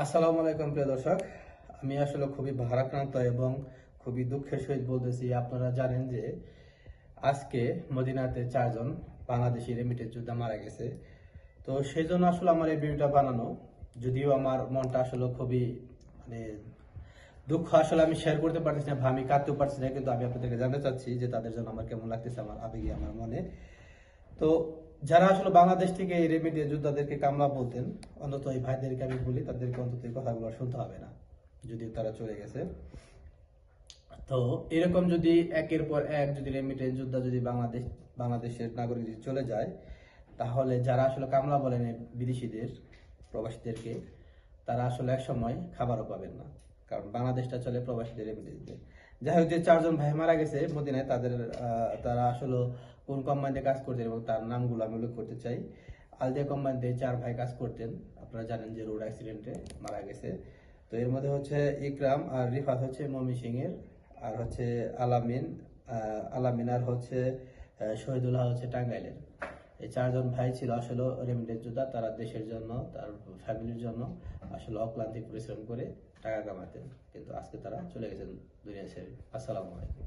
আসসালামু আলাইকুম প্রিয় দর্শক। আমি আসলে খুবই ভারাক্রান্ত এবং খুবই দুঃখের সহিত বলতেছি, আপনারা জানেন যে আজকে মদিনাতে 4 জন বাংলাদেশি রেমিটেন্স যোদ্ধা মারা গেছে। তো সেই জন্য আসলে আমার এই ভিডিওটা বানানো, যদিও আমার মনটা আসলে খুবই মানে দুঃখ আসলে আমি শেয়ার করতে পারতেছি না, বা আমি কাঁদতেও পারছি না, কিন্তু আমি আপনাদেরকে জানতে চাচ্ছি যে তাদের জন্য আমার কেমন লাগতেছে, আমার আবেগে আমার মনে। তো যারা আসলে বাংলাদেশ থেকে এই রেমিডিয়া যোদ্ধাদেরকে কামলা বলতেন, অন্তত এই ভাইদেরকে আমি বলি, তাদেরকে অন্তত এই কথাগুলো শুনতে হবে না, যদিও তারা চলে গেছে। তো এরকম যদি একের পর এক যদি রেমিটেন্স যোদ্ধা যদি বাংলাদেশের নাগরিক যদি চলে যায়, তাহলে যারা আসলে কামলা বলেন এই বিদেশিদের, প্রবাসীদেরকে, তারা আসলে এক সময় খাবারও পাবেন না, কারণ বাংলাদেশটা চলে প্রবাসীদের রেমিটেন্স দিয়ে। যাই হোক, যে 4 জন ভাই মারা গেছে মদিনায়, তারা আসলে কোন কোম্পানিতে কাজ করতেন এবং তার নামগুলো আমি উল্লেখ করতে চাই। আলদিয়া কোম্পানিতে 4 ভাই কাজ করতেন। আপনারা জানেন যে রোড অ্যাক্সিডেন্টে মারা গেছে। তো এর মধ্যে হচ্ছে ইকরাম আর রিফাত হচ্ছে ময়মনসিংহ এর, আর হচ্ছে আলামিন, আলামিন আর হচ্ছে শহীদুল্লাহ হচ্ছে টাঙ্গাইলের। এই 4 জন ভাই ছিল আসলে রেমিটেন্স যোদ্ধা। তারা দেশের জন্য, তার ফ্যামিলির জন্য আসলে অক্লান্তি পরিশ্রম করে টাকা কামাতেন, কিন্তু আজকে তারা চলে গেছেন দুনিয়া ছেড়ে। আসসালামু আলাইকুম।